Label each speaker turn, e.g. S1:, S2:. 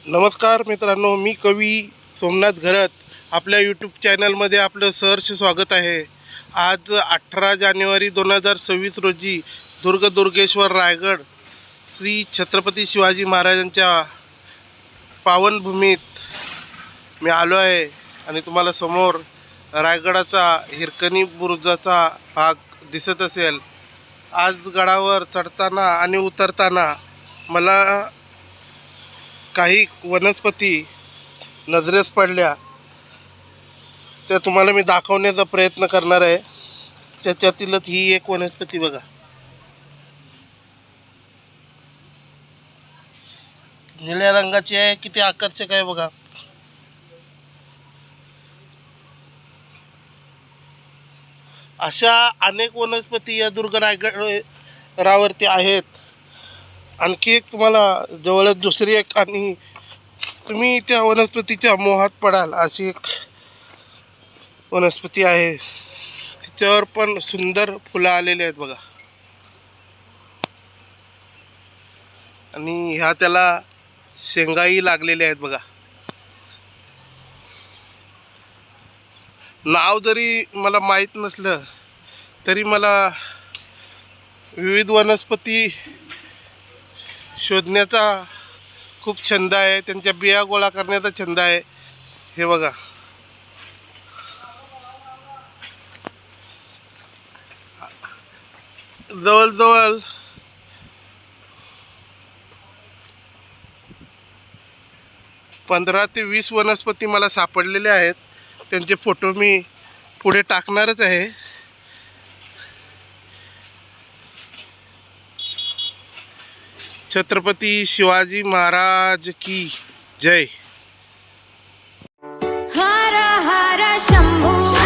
S1: नमस्कार मित्रांनो, मी कवी सोमनाथ घरत आपल्या यूट्यूब चॅनलमध्ये आपलं सहर्ष स्वागत आहे। आज 18 जानेवारी 2026 रोजी दुर्गेश्वर रायगड श्री छत्रपती शिवाजी महाराजांच्या पावनभूमीत मी आलो आहे आणि तुम्हाला समोर रायगडाचा हिरकणी बुरुजाचा भाग दिसत असेल। आज गडावर चढताना आणि उतरताना मला काही वनस्पती नजरेस पडल्या, त्या तुम्हाला मी दाखवण्याचा प्रयत्न करणार आहे। त्याच्यातीलच ही एक वनस्पती बघा, निळ्या रंगाची आहे, किती आकर्षक आहे बघा। अशा अनेक वनस्पती या दुर्ग रायगडावरती आहेत। आणखी एक तुम्हाला जवळच दुसरी एक, आणि तुम्ही त्या वनस्पतीच्या मोहात पडाल अशी एक वनस्पती आहे। तिच्यावर पण सुंदर फुलं आलेली आहेत बघा, आणि ह्या त्याला शेंगाही लागलेल्या आहेत बघा। नाव जरी मला माहीत नसलं तरी मला विविध वनस्पती शोधण्याचा खूप छंद आहे, त्यांच्या बिया गोळा करण्याचा छंद आहे। हे बघा, जवळजवळ 15 ते 20 वनस्पती मला सापडलेल्या आहेत। त्यांचे फोटो मी पुढे टाकणारच आहे। छत्रपती शिवाजी महाराज की जय।
S2: हर हर शंभू।